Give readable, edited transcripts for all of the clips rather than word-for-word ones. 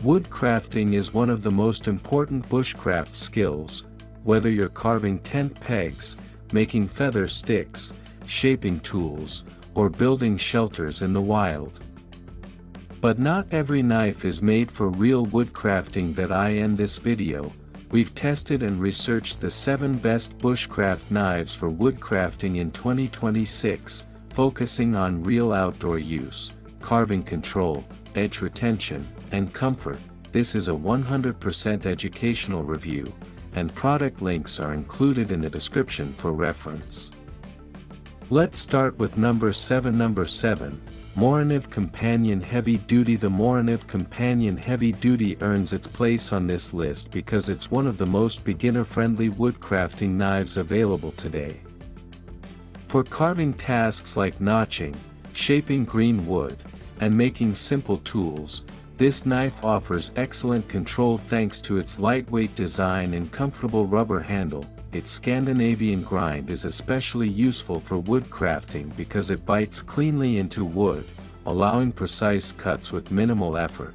Woodcrafting is one of the most important bushcraft skills, whether you're carving tent pegs, making feather sticks, shaping tools, or building shelters in the wild. But not every knife is made for real woodcrafting. That I end this video, we've tested and researched the 7 best bushcraft knives for woodcrafting in 2026, focusing on real outdoor use, carving control, edge retention, and comfort. This is a 100% educational review, and product links are included in the description for reference. Let's start with number 7. Number 7, Moranov Companion Heavy Duty. The Moranov Companion Heavy Duty earns its place on this list because it's one of the most beginner-friendly woodcrafting knives available today. For carving tasks like notching, shaping green wood, and making simple tools, this knife offers excellent control thanks to its lightweight design and comfortable rubber handle. Its Scandinavian grind is especially useful for woodcrafting because it bites cleanly into wood, allowing precise cuts with minimal effort.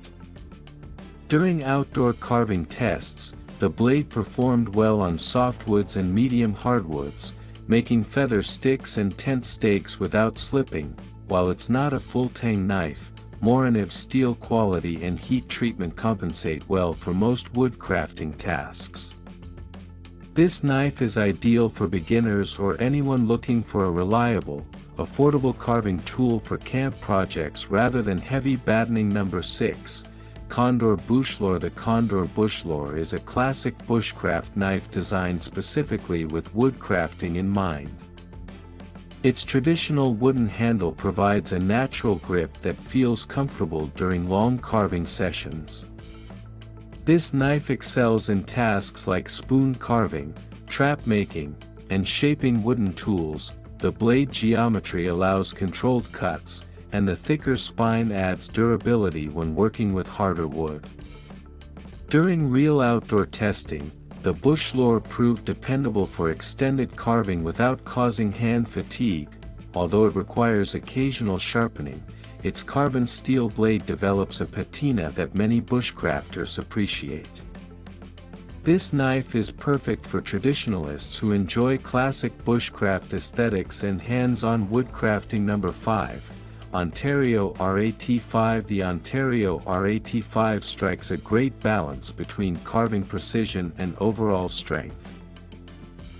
During outdoor carving tests, the blade performed well on softwoods and medium hardwoods, making feather sticks and tent stakes without slipping. While it's not a full-tang knife, Moranov's steel quality and heat treatment compensate well for most woodcrafting tasks. This knife is ideal for beginners or anyone looking for a reliable, affordable carving tool for camp projects rather than heavy batoning. Number 6, Condor Bushlore. The Condor Bushlore is a classic bushcraft knife designed specifically with woodcrafting in mind. Its traditional wooden handle provides a natural grip that feels comfortable during long carving sessions. This knife excels in tasks like spoon carving, trap making, and shaping wooden tools. The blade geometry allows controlled cuts, and the thicker spine adds durability when working with harder wood. During real outdoor testing, the Bushlore proved dependable for extended carving without causing hand fatigue. Although it requires occasional sharpening, its carbon steel blade develops a patina that many bushcrafters appreciate. This knife is perfect for traditionalists who enjoy classic bushcraft aesthetics and hands-on woodcrafting. Number 5, Ontario RAT5. The Ontario RAT5 strikes a great balance between carving precision and overall strength.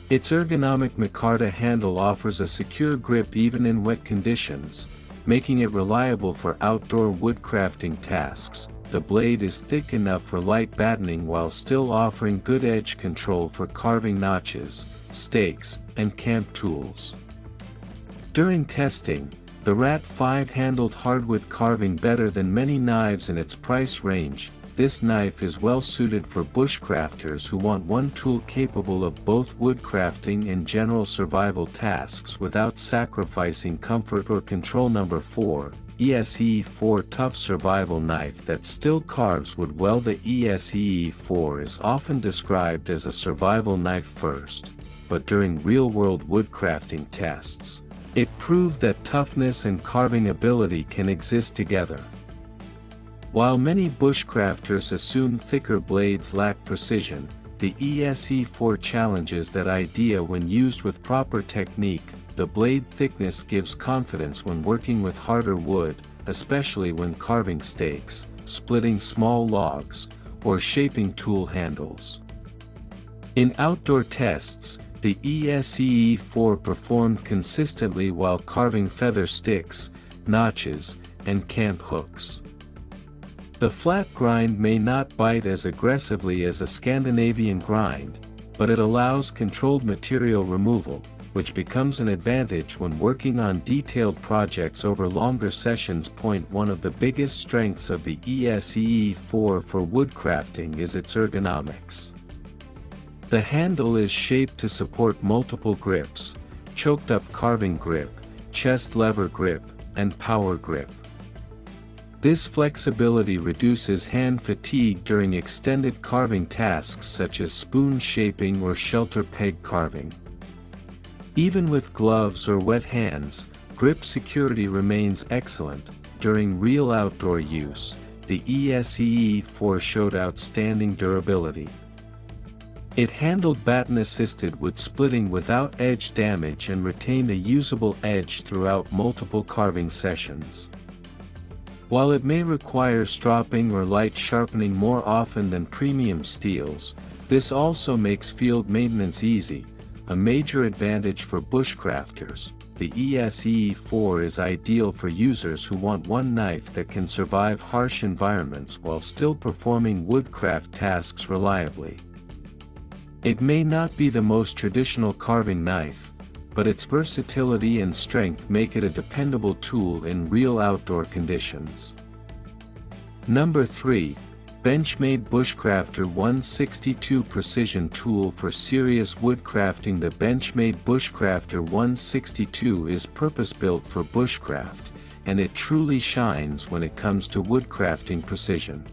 Its ergonomic micarta handle offers a secure grip even in wet conditions, making it reliable for outdoor woodcrafting tasks. The blade is thick enough for light batoning while still offering good edge control for carving notches, stakes, and camp tools. During testing, the RAT5 handled hardwood carving better than many knives in its price range. This knife is well suited for bushcrafters who want one tool capable of both woodcrafting and general survival tasks without sacrificing comfort or control. Number 4, ESE4 Tough Survival Knife that still carves wood well. The ESE4 is often described as a survival knife first, but during real-world woodcrafting tests, it proved that toughness and carving ability can exist together. While many bushcrafters assume thicker blades lack precision, the ESE4 challenges that idea when used with proper technique. The blade thickness gives confidence when working with harder wood, especially when carving stakes, splitting small logs, or shaping tool handles. In outdoor tests, the ESE4 performed consistently while carving feather sticks, notches, and camp hooks. The flat grind may not bite as aggressively as a Scandinavian grind, but it allows controlled material removal, which becomes an advantage when working on detailed projects over longer sessions. One of the biggest strengths of the ESE4 for woodcrafting is its ergonomics. The handle is shaped to support multiple grips: choked-up carving grip, chest lever grip, and power grip. This flexibility reduces hand fatigue during extended carving tasks such as spoon shaping or shelter peg carving. Even with gloves or wet hands, grip security remains excellent. During real outdoor use, the ESEE4 showed outstanding durability. It handled baton-assisted wood splitting without edge damage and retained a usable edge throughout multiple carving sessions. While it may require stropping or light sharpening more often than premium steels, this also makes field maintenance easy, a major advantage for bushcrafters. The ESEE4 is ideal for users who want one knife that can survive harsh environments while still performing woodcraft tasks reliably. It may not be the most traditional carving knife, but its versatility and strength make it a dependable tool in real outdoor conditions. Number 3. Benchmade Bushcrafter 162 Precision Tool for serious woodcrafting. The Benchmade Bushcrafter 162 is purpose-built for bushcraft, and it truly shines when it comes to woodcrafting precision.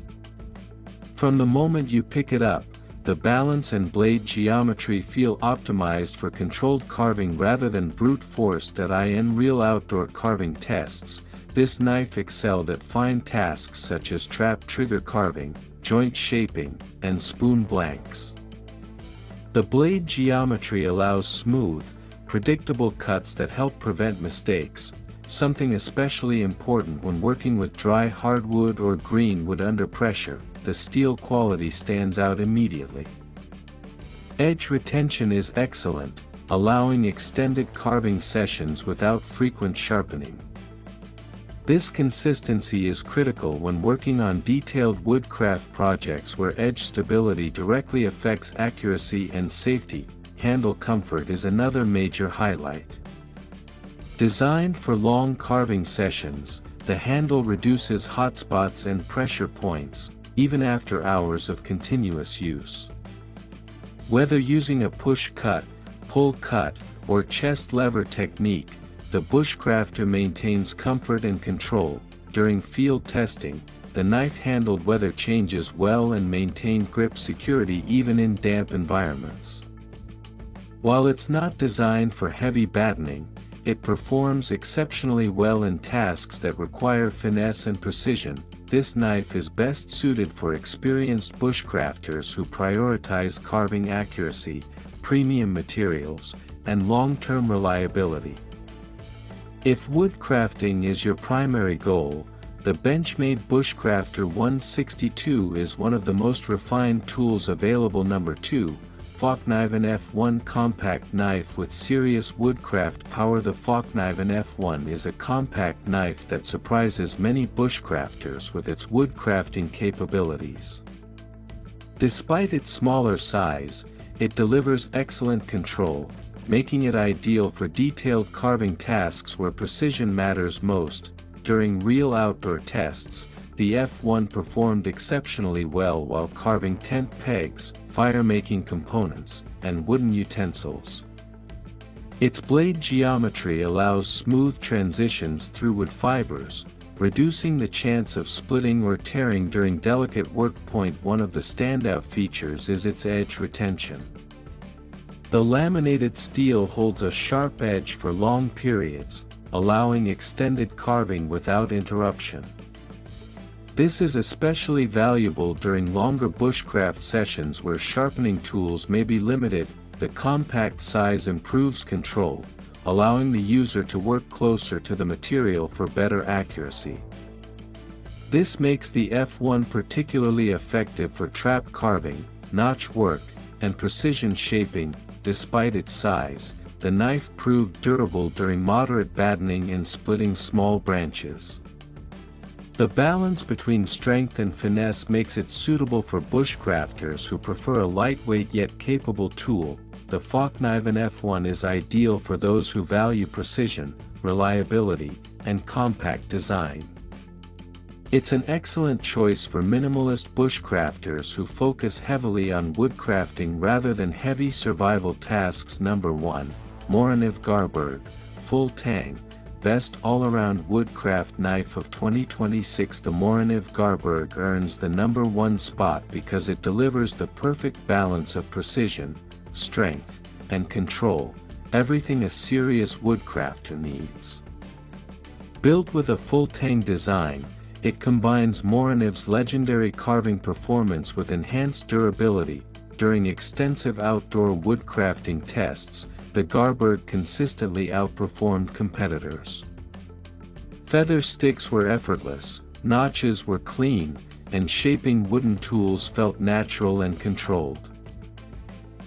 From the moment you pick it up, the balance and blade geometry feel optimized for controlled carving rather than brute force. In real outdoor carving tests, this knife excelled at fine tasks such as trap trigger carving, joint shaping, and spoon blanks. The blade geometry allows smooth, predictable cuts that help prevent mistakes, something especially important when working with dry hardwood or green wood under pressure. The steel quality stands out immediately. Edge retention is excellent, allowing extended carving sessions without frequent sharpening. This consistency is critical when working on detailed woodcraft projects where edge stability directly affects accuracy and safety. Handle comfort is another major highlight. Designed for long carving sessions, the handle reduces hotspots and pressure points, even after hours of continuous use. Whether using a push cut, pull cut, or chest lever technique, the Bushcrafter maintains comfort and control. During field testing, the knife handled weather changes well and maintained grip security even in damp environments. While it's not designed for heavy batoning, it performs exceptionally well in tasks that require finesse and precision. This knife is best suited for experienced bushcrafters who prioritize carving accuracy, premium materials, and long-term reliability. If woodcrafting is your primary goal, the Benchmade Bushcrafter 162 is one of the most refined tools available. Number 2. Falkniven F1 Compact Knife with Serious Woodcraft Power. The Falkniven F1 is a compact knife that surprises many bushcrafters with its woodcrafting capabilities. Despite its smaller size, it delivers excellent control, making it ideal for detailed carving tasks where precision matters most. During real outdoor tests, the F1 performed exceptionally well while carving tent pegs, fire-making components, and wooden utensils. Its blade geometry allows smooth transitions through wood fibers, reducing the chance of splitting or tearing during delicate work. One of the standout features is its edge retention. The laminated steel holds a sharp edge for long periods, allowing extended carving without interruption. This is especially valuable during longer bushcraft sessions where sharpening tools may be limited. The compact size improves control, allowing the user to work closer to the material for better accuracy. This makes the F1 particularly effective for trap carving, notch work, and precision shaping. Despite its size, the knife proved durable during moderate batoning and splitting small branches. The balance between strength and finesse makes it suitable for bushcrafters who prefer a lightweight yet capable tool. The Falkniven F1 is ideal for those who value precision, reliability, and compact design. It's an excellent choice for minimalist bushcrafters who focus heavily on woodcrafting rather than heavy survival tasks. Number 1. Moranov Garberg, Full Tang, Best All-Around Woodcraft Knife of 2026. The Moranov Garberg earns the number 1 spot because it delivers the perfect balance of precision, strength, and control, everything a serious woodcrafter needs. Built with a full tang design, It combines Morinev's legendary carving performance with enhanced durability. During extensive outdoor woodcrafting tests, the Garberg consistently outperformed competitors. Feather sticks were effortless, notches were clean, and shaping wooden tools felt natural and controlled.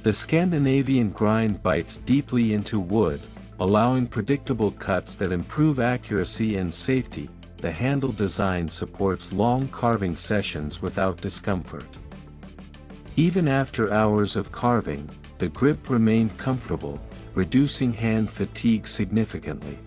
The Scandinavian grind bites deeply into wood, allowing predictable cuts that improve accuracy and safety. The handle design supports long carving sessions without discomfort. Even after hours of carving, the grip remained comfortable, reducing hand fatigue significantly.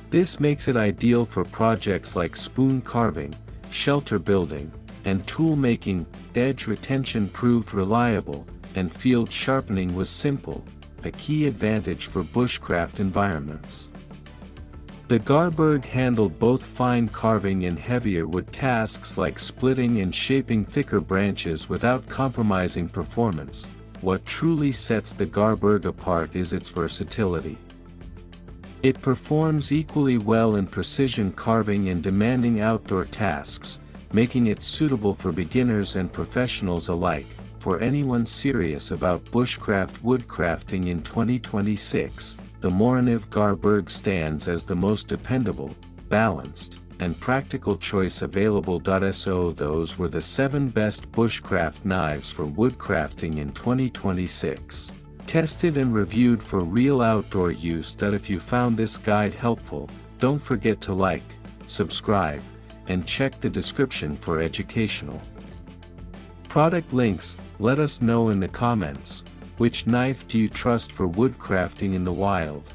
This makes it ideal for projects like spoon carving, shelter building, and tool making. Edge retention proved reliable, and field sharpening was simple, a key advantage for bushcraft environments. The Garberg handled both fine carving and heavier wood tasks like splitting and shaping thicker branches without compromising performance. What truly sets the Garberg apart is its versatility. It performs equally well in precision carving and demanding outdoor tasks, making it suitable for beginners and professionals alike. For anyone serious about bushcraft woodcrafting in 2026, the Morinev Garberg stands as the most dependable, balanced, and practical choice available. So those were the 7 best bushcraft knives for woodcrafting in 2026. Tested and reviewed for real outdoor use. If you found this guide helpful, don't forget to like, subscribe, and check the description for educational product links. Let us know in the comments, which knife do you trust for woodcrafting in the wild?